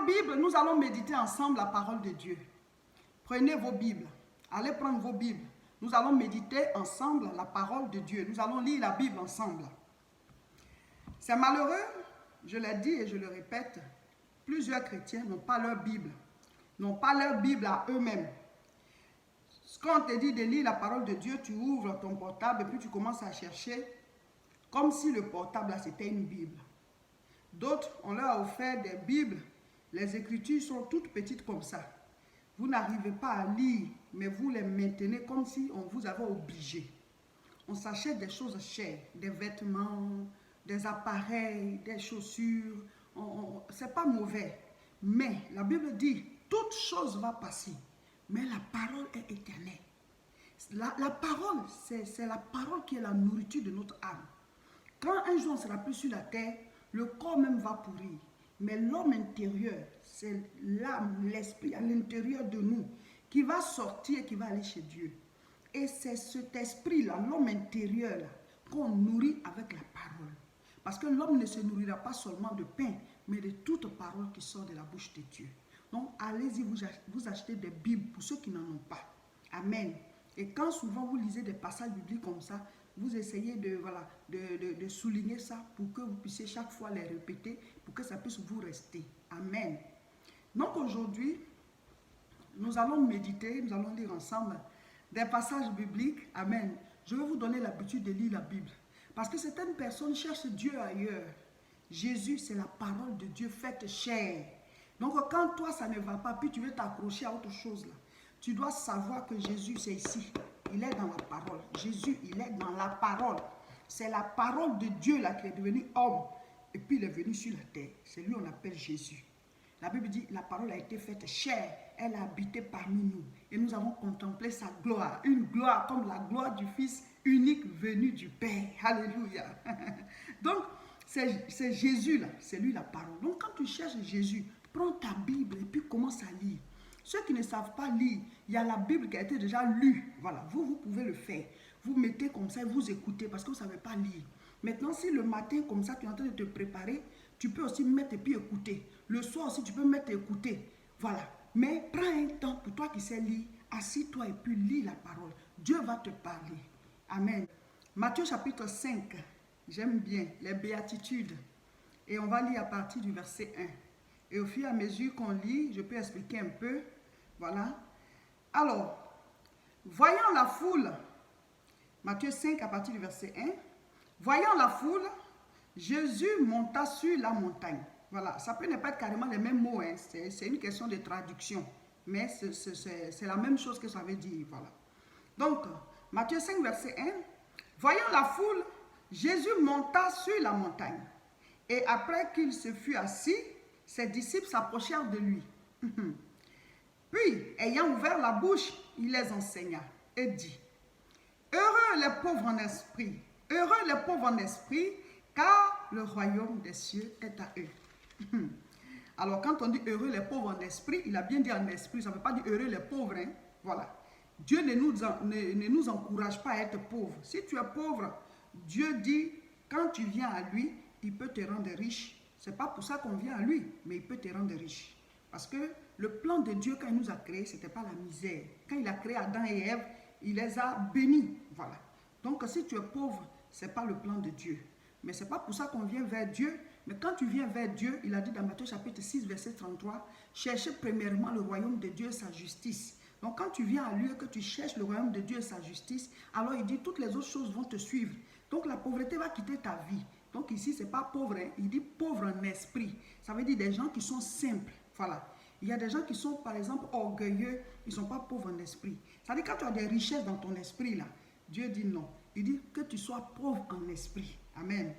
vos Bibles, nous allons méditer ensemble la parole de Dieu. Prenez vos Bibles. Allez prendre vos Bibles. Nous allons méditer ensemble la parole de Dieu. Nous allons lire la Bible ensemble. C'est malheureux, je l'ai dit et je le répète, plusieurs chrétiens n'ont pas leur Bible. N'ont pas leur Bible à eux-mêmes. Quand on te dit de lire la parole de Dieu, tu ouvres ton portable et puis tu commences à chercher comme si le portable c'était une Bible. D'autres, on leur a offert des Bibles. Les Écritures sont toutes petites comme ça. Vous n'arrivez pas à lire, mais vous les maintenez comme si on vous avait obligé. On s'achète des choses chères, des vêtements, des appareils, des chaussures. C'est pas mauvais. Mais la Bible dit, toute chose va passer. Mais la parole est éternelle. La parole, c'est la parole qui est la nourriture de notre âme. Quand un jour on sera plus sur la terre, le corps même va pourrir. Mais l'homme intérieur, c'est l'âme, l'esprit à l'intérieur de nous qui va sortir et qui va aller chez Dieu. Et c'est cet esprit-là, l'homme intérieur-là, qu'on nourrit avec la parole. Parce que l'homme ne se nourrira pas seulement de pain, mais de toute parole qui sort de la bouche de Dieu. Donc, allez-y, vous achetez des Bibles pour ceux qui n'en ont pas. Amen. Et quand souvent vous lisez des passages bibliques comme ça, vous essayez de souligner ça pour que vous puissiez chaque fois les répéter, pour que ça puisse vous rester. Amen. Donc aujourd'hui, nous allons méditer, nous allons lire ensemble des passages bibliques. Amen. Je vais vous donner l'habitude de lire la Bible. Parce que certaines personnes cherchent Dieu ailleurs. Jésus, c'est la parole de Dieu faite chair. Donc quand toi, ça ne va pas, puis tu veux t'accrocher à autre chose là, tu dois savoir que Jésus, c'est ici. Il est dans la parole. Jésus, il est dans la parole. C'est la parole de Dieu là qui est devenu homme. Et puis il est venu sur la terre. C'est lui qu'on appelle Jésus. La Bible dit, la parole a été faite chair. Elle a habité parmi nous. Et nous avons contemplé sa gloire. Une gloire comme la gloire du Fils unique venu du Père. Alléluia. Donc, c'est Jésus là. C'est lui la parole. Donc, quand tu cherches Jésus, prends ta Bible et puis commence à lire. Ceux qui ne savent pas lire, il y a la Bible qui a été déjà lue. Voilà, vous pouvez le faire. Vous mettez comme ça et vous écoutez parce que vous ne savez pas lire. Maintenant, si le matin, comme ça, tu es en train de te préparer, tu peux aussi mettre et puis écouter. Le soir aussi, tu peux mettre et écouter. Voilà. Mais prends un temps pour toi qui sais lire. Assis-toi et puis lis la parole. Dieu va te parler. Amen. Matthieu chapitre 5. J'aime bien les béatitudes. Et on va lire à partir du verset 1. Et au fur et à mesure qu'on lit, je peux expliquer un peu. Voilà. Alors, voyant la foule, Matthieu 5 à partir du verset 1, voyant la foule, Jésus monta sur la montagne. Voilà, ça peut ne pas être carrément les mêmes mots, hein. C'est une question de traduction. Mais c'est la même chose que ça veut dire. Voilà. Donc, Matthieu 5 verset 1, voyant la foule, Jésus monta sur la montagne. Et après qu'il se fut assis, ses disciples s'approchèrent de lui. Puis, ayant ouvert la bouche, il les enseigna et dit, heureux les pauvres en esprit, car le royaume des cieux est à eux. Alors, quand on dit heureux les pauvres en esprit, il a bien dit en esprit, ça ne veut pas dire heureux les pauvres. Hein? Voilà. Dieu ne nous encourage pas à être pauvres. Si tu es pauvre, Dieu dit, quand tu viens à lui, il peut te rendre riche. Ce n'est pas pour ça qu'on vient à lui, mais il peut te rendre riche. Parce que le plan de Dieu, quand il nous a créés, ce n'était pas la misère. Quand il a créé Adam et Ève, il les a bénis. Voilà. Donc, si tu es pauvre, ce n'est pas le plan de Dieu. Mais ce n'est pas pour ça qu'on vient vers Dieu. Mais quand tu viens vers Dieu, il a dit dans Matthieu chapitre 6, verset 33, cherchez premièrement le royaume de Dieu et sa justice. Donc, quand tu viens à lui et que tu cherches le royaume de Dieu et sa justice, alors il dit toutes les autres choses vont te suivre. Donc, la pauvreté va quitter ta vie. Donc ici, ce n'est pas pauvre, hein. Il dit pauvre en esprit. Ça veut dire des gens qui sont simples. Voilà. Il y a des gens qui sont, par exemple, orgueilleux. Ils ne sont pas pauvres en esprit. Ça veut dire quand tu as des richesses dans ton esprit, là, Dieu dit non. Il dit que tu sois pauvre en esprit. Amen.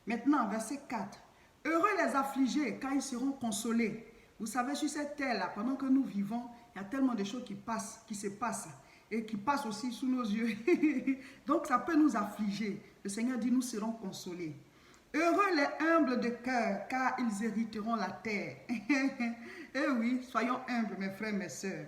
Maintenant, verset 4. Heureux les affligés, car ils seront consolés. Vous savez, sur cette terre-là, pendant que nous vivons, il y a tellement de choses qui se passent. Et qui passent aussi sous nos yeux. Donc, ça peut nous affliger. Le Seigneur dit, nous serons consolés. Heureux les humbles de cœur, car ils hériteront la terre. Eh oui, soyons humbles, mes frères, mes sœurs.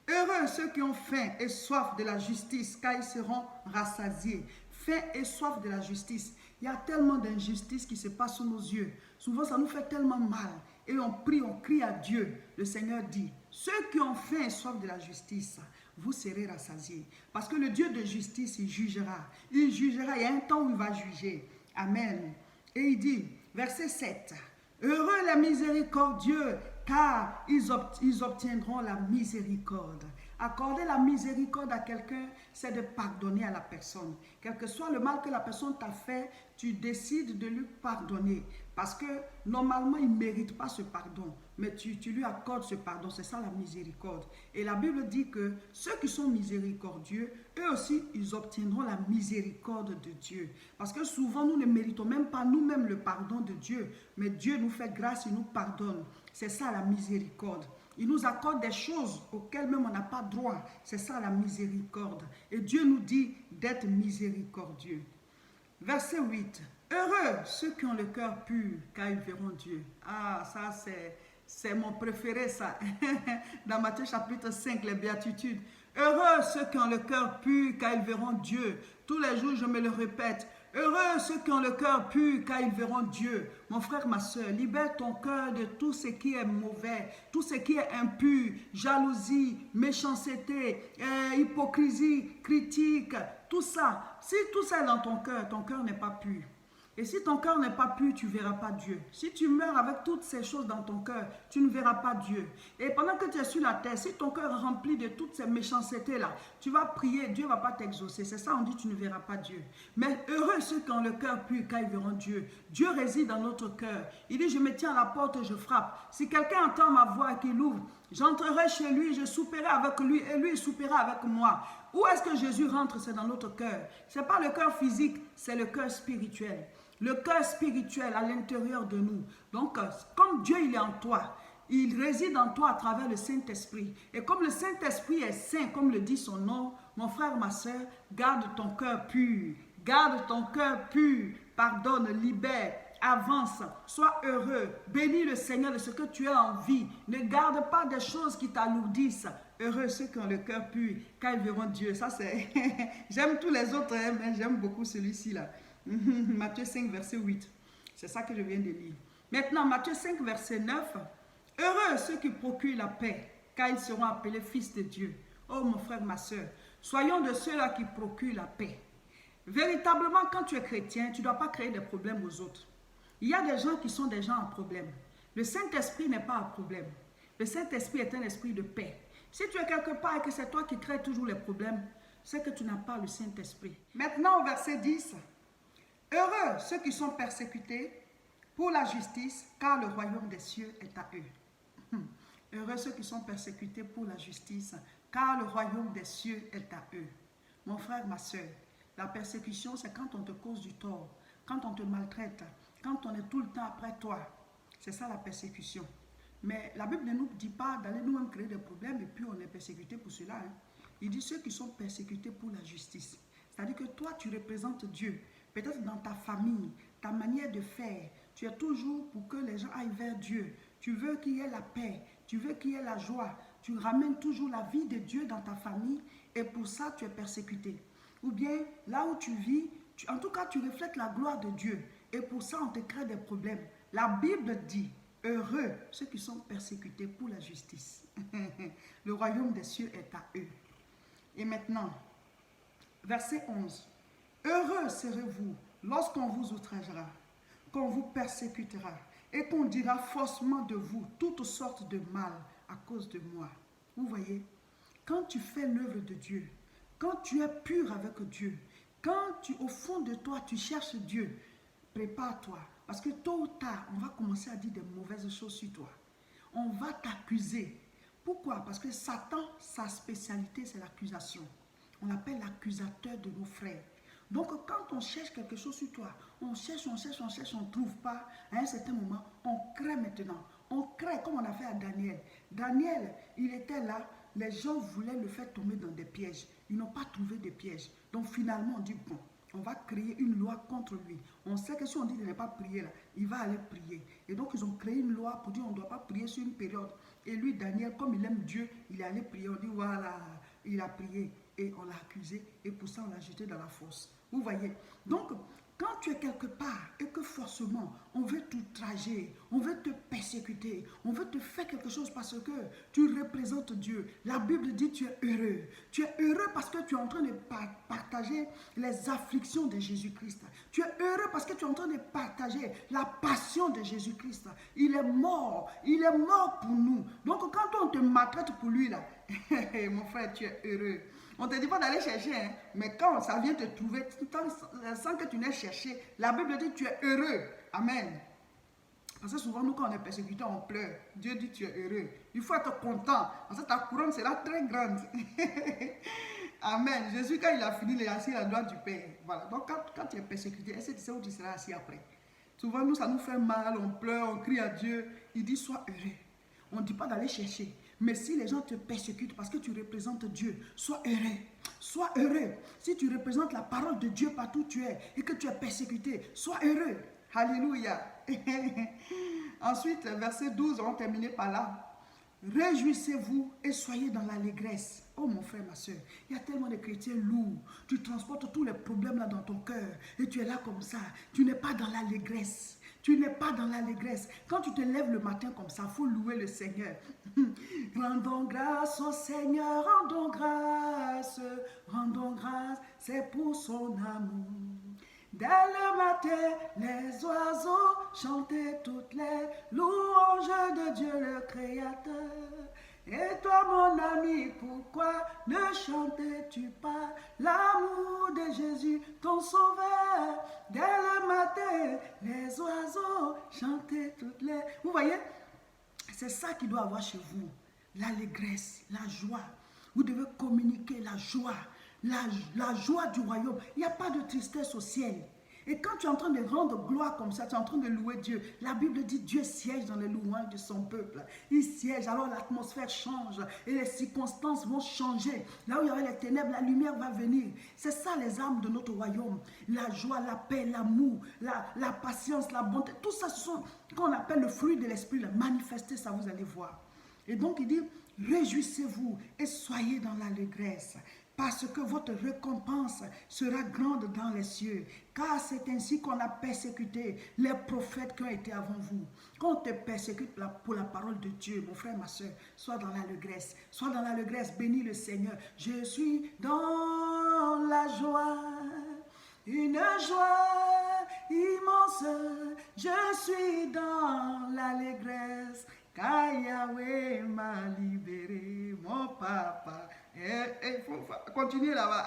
Heureux ceux qui ont faim et soif de la justice, car ils seront rassasiés. Faim et soif de la justice. Il y a tellement d'injustices qui se passent sous nos yeux. Souvent, ça nous fait tellement mal. et on prie, on crie à Dieu, le Seigneur dit, ceux qui ont faim et soif de la justice, vous serez rassasiés. Parce que le Dieu de justice, il jugera. Il jugera, il y a un temps où il va juger. Amen. Et il dit, verset 7, heureux les miséricordieux, car ils obtiendront la miséricorde. Accorder la miséricorde à quelqu'un, c'est de pardonner à la personne. Quel que soit le mal que la personne t'a fait, tu décides de lui pardonner. Parce que normalement, il ne mérite pas ce pardon. Mais tu lui accordes ce pardon. C'est ça la miséricorde. Et la Bible dit que ceux qui sont miséricordieux, eux aussi, ils obtiendront la miséricorde de Dieu. Parce que souvent, nous ne méritons même pas nous-mêmes le pardon de Dieu. Mais Dieu nous fait grâce, il nous pardonne. C'est ça la miséricorde. Il nous accorde des choses auxquelles même on n'a pas droit. C'est ça la miséricorde. Et Dieu nous dit d'être miséricordieux. Verset 8. Heureux ceux qui ont le cœur pur, car ils verront Dieu. Ah, ça c'est mon préféré, ça. Dans Matthieu chapitre 5, les béatitudes. Heureux ceux qui ont le cœur pur, car ils verront Dieu. Tous les jours, je me le répète. Heureux ceux qui ont le cœur pur, car ils verront Dieu. Mon frère, ma soeur, libère ton cœur de tout ce qui est mauvais, tout ce qui est impur, jalousie, méchanceté, hypocrisie, critique, tout ça. Si tout ça est dans ton cœur n'est pas pur. Et si ton cœur n'est pas pur, tu ne verras pas Dieu. Si tu meurs avec toutes ces choses dans ton cœur, tu ne verras pas Dieu. Et pendant que tu es sur la terre, si ton cœur est rempli de toutes ces méchancetés-là, tu vas prier, Dieu ne va pas t'exaucer. C'est ça, on dit, tu ne verras pas Dieu. Mais heureux ceux qui ont le cœur pur, car ils verront Dieu. Dieu réside dans notre cœur. Il dit, je me tiens à la porte et je frappe. Si quelqu'un entend ma voix et qu'il ouvre, j'entrerai chez lui, je souperai avec lui et lui il soupera avec moi. Où est-ce que Jésus rentre? C'est dans notre cœur. Ce n'est pas le cœur physique, c'est le cœur spirituel. Le cœur spirituel à l'intérieur de nous. Donc, comme Dieu il est en toi, il réside en toi à travers le Saint-Esprit. Et comme le Saint-Esprit est saint, comme le dit son nom, mon frère, ma soeur, garde ton cœur pur. Garde ton cœur pur. Pardonne, libère, avance, sois heureux. Bénis le Seigneur de ce que tu as en vie. Ne garde pas des choses qui t'alourdissent. Heureux ceux qui ont le cœur pur, car ils verront Dieu. Ça, c'est... J'aime tous les autres, mais j'aime beaucoup celui-ci là. Matthieu 5, verset 8. C'est ça que je viens de lire. Maintenant, Matthieu 5, verset 9. Heureux ceux qui procurent la paix, car ils seront appelés fils de Dieu. Oh mon frère, ma soeur, soyons de ceux-là qui procurent la paix. Véritablement, quand tu es chrétien, tu ne dois pas créer des problèmes aux autres. Il y a des gens qui sont des gens en problème. Le Saint-Esprit n'est pas un problème. Le Saint-Esprit est un esprit de paix. Si tu es quelque part et que c'est toi qui crées toujours les problèmes, c'est que tu n'as pas le Saint-Esprit. Maintenant, au verset 10. Heureux ceux qui sont persécutés pour la justice, car le royaume des cieux est à eux. Heureux ceux qui sont persécutés pour la justice, car le royaume des cieux est à eux. Mon frère, ma soeur, la persécution, c'est quand on te cause du tort, quand on te maltraite, quand on est tout le temps après toi. C'est ça la persécution. Mais la Bible ne nous dit pas d'aller nous-mêmes créer des problèmes et puis on est persécuté pour cela. Il dit ceux qui sont persécutés pour la justice. C'est-à-dire que toi, tu représentes Dieu. Peut-être dans ta famille, ta manière de faire, tu es toujours pour que les gens aillent vers Dieu. Tu veux qu'il y ait la paix, tu veux qu'il y ait la joie. Tu ramènes toujours la vie de Dieu dans ta famille et pour ça, tu es persécuté. Ou bien, là où tu vis, en tout cas, tu reflètes la gloire de Dieu. Et pour ça, on te crée des problèmes. La Bible dit, heureux ceux qui sont persécutés pour la justice. Le royaume des cieux est à eux. Et maintenant, verset 11. Heureux serez-vous lorsqu'on vous outragera, qu'on vous persécutera et qu'on dira faussement de vous toutes sortes de mal à cause de moi. Vous voyez, quand tu fais l'œuvre de Dieu, quand tu es pur avec Dieu, quand au fond de toi, tu cherches Dieu, prépare-toi. Parce que tôt ou tard, on va commencer à dire des mauvaises choses sur toi. On va t'accuser. Pourquoi? Parce que Satan, sa spécialité, c'est l'accusation. On l'appelle l'accusateur de nos frères. Donc, quand on cherche quelque chose sur toi, on cherche, on ne trouve pas, à un certain moment, on crée maintenant. On crée comme on a fait à Daniel. Daniel, il était là, les gens voulaient le faire tomber dans des pièges. Ils n'ont pas trouvé de pièges. Donc, finalement, on dit, bon, on va créer une loi contre lui. On sait que si on dit de ne pas prier là, il va aller prier. Et donc, ils ont créé une loi pour dire on ne doit pas prier sur une période. Et lui, Daniel, comme il aime Dieu, il est allé prier. On dit, voilà, il a prié. Et on l'a accusé. Et pour ça, on l'a jeté dans la fosse. Vous voyez. Donc, Quand tu es quelque part et que forcément on veut t'outrager, on veut te persécuter, on veut te faire quelque chose parce que tu représentes Dieu, la Bible dit tu es heureux. Tu es heureux parce que tu es en train de partager les afflictions de Jésus-Christ. Tu es heureux parce que tu es en train de partager la passion de Jésus-Christ. Il est mort pour nous. Donc quand on te maltraite pour lui là, mon frère, tu es heureux. On ne te dit pas d'aller chercher, hein, mais quand ça vient te trouver, sans que tu n'aies cherché, la Bible dit tu es heureux. Amen. Parce que souvent, nous, quand on est persécuté, on pleure. Dieu dit tu es heureux. Il faut être content. Parce que ta couronne sera très grande. Amen. Jésus, quand il a fini, il est assis à la droite du Père. Voilà. Donc, quand tu es persécuté, est-ce que tu sais où tu seras assis après? Souvent, nous, ça nous fait mal, on pleure, on crie à Dieu. Il dit sois heureux. On ne dit pas d'aller chercher. Mais si les gens te persécutent parce que tu représentes Dieu, sois heureux. Sois heureux. Si tu représentes la parole de Dieu partout où tu es et que tu es persécuté, sois heureux. Alléluia. Ensuite, verset 12, on termine par là. Réjouissez-vous et soyez dans l'allégresse. Oh mon frère, ma soeur, il y a tellement de chrétiens lourds. Tu transportes tous les problèmes là dans ton cœur et tu es là comme ça. Tu n'es pas dans l'allégresse. Tu n'es pas dans l'allégresse. Quand tu te lèves le matin comme ça, il faut louer le Seigneur. Rendons grâce au Seigneur, rendons grâce, c'est pour son amour. Dès le matin, les oiseaux chantaient toutes les louanges de Dieu le Créateur. Et toi, mon ami, pourquoi ne chantais-tu pas l'amour de Jésus, ton sauveur? Dès le matin, les oiseaux chantaient toutes les... Vous voyez, c'est ça qu'il doit avoir chez vous. L'allégresse, la joie. Vous devez communiquer la joie. La joie du royaume. Il n'y a pas de tristesse au ciel. Et quand tu es en train de rendre gloire comme ça, tu es en train de louer Dieu. La Bible dit Dieu siège dans les louanges de son peuple. Il siège, alors l'atmosphère change et les circonstances vont changer. Là où il y avait les ténèbres, la lumière va venir. C'est ça les armes de notre royaume. La joie, la paix, l'amour, la patience, la bonté. Tout ça, ce sont ce qu'on appelle le fruit de l'esprit. Manifestez ça, vous allez voir. Et donc il dit, réjouissez-vous et soyez dans l'allégresse. Parce que votre récompense sera grande dans les cieux. Car c'est ainsi qu'on a persécuté les prophètes qui ont été avant vous. Quand on te persécute pour la parole de Dieu, mon frère, ma soeur, sois dans l'allégresse. Sois dans l'allégresse, bénis le Seigneur. Je suis dans la joie, une joie immense. Je suis dans l'allégresse, car Yahweh m'a libéré, mon papa. Il faut continuer là-bas.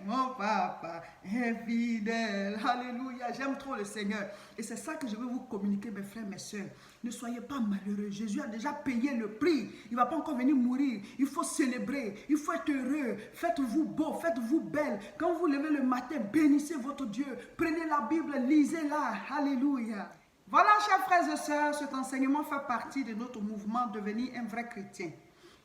Mon papa est fidèle. Alléluia. J'aime trop le Seigneur. Et c'est ça que je veux vous communiquer, mes frères, mes soeurs. Ne soyez pas malheureux. Jésus a déjà payé le prix. Il ne va pas encore venir mourir. Il faut célébrer. Il faut être heureux. Faites-vous beau. Faites-vous belle. Quand vous levez le matin, bénissez votre Dieu. Prenez la Bible, lisez-la. Alléluia. Voilà, chers frères et sœurs, cet enseignement fait partie de notre mouvement devenir un vrai chrétien.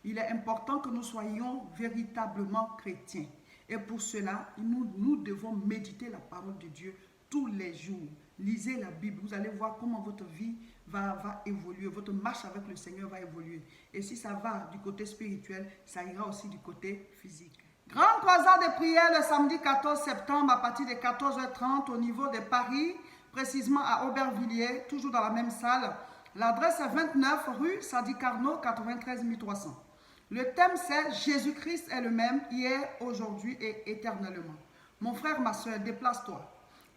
Il est important que nous soyons véritablement chrétiens. Et pour cela, nous devons méditer la parole de Dieu tous les jours. Lisez la Bible, vous allez voir comment votre vie va évoluer. Votre marche avec le Seigneur va évoluer. Et si ça va du côté spirituel, ça ira aussi du côté physique. Grande croisade de prière le samedi 14 septembre à partir de 14h30 au niveau de Paris, précisément à Aubervilliers, toujours dans la même salle. L'adresse est 29 rue Sadi Carnot, 93 300. Le thème c'est Jésus-Christ est le même hier, aujourd'hui et éternellement. Mon frère, ma soeur, déplace-toi.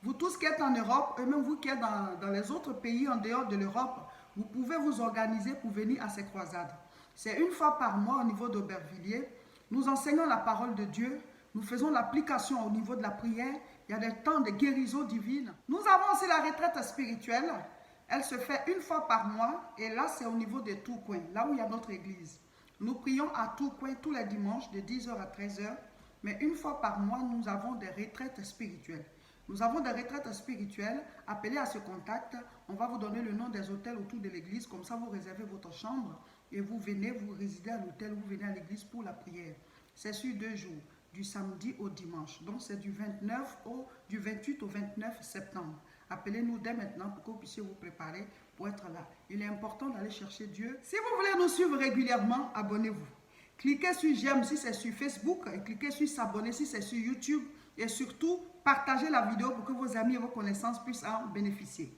Vous tous qui êtes en Europe, et même vous qui êtes dans les autres pays en dehors de l'Europe, vous pouvez vous organiser pour venir à ces croisades. C'est une fois par mois au niveau d'Aubervilliers. Nous enseignons la parole de Dieu. Nous faisons l'application au niveau de la prière. Il y a des temps de guérison divine. Nous avons aussi la retraite spirituelle. Elle se fait une fois par mois. Et là, c'est au niveau de Tourcoing, là où il y a notre église. Nous prions à Tourcoing tous les dimanches de 10h à 13h. Mais une fois par mois, nous avons des retraites spirituelles. Nous avons des retraites spirituelles. Appelez à ce contact. On va vous donner le nom des hôtels autour de l'église. Comme ça, vous réservez votre chambre. Et vous venez, vous résidez à l'hôtel, vous venez à l'église pour la prière. C'est sur 2 jours, du samedi au dimanche. Donc, c'est du 28 au 29 septembre. Appelez-nous dès maintenant pour que vous puissiez vous préparer pour être là. Il est important d'aller chercher Dieu. Si vous voulez nous suivre régulièrement, abonnez-vous. Cliquez sur j'aime si c'est sur Facebook et cliquez sur s'abonner si c'est sur YouTube. Et surtout, Partagez la vidéo pour que vos amis et vos connaissances puissent en bénéficier.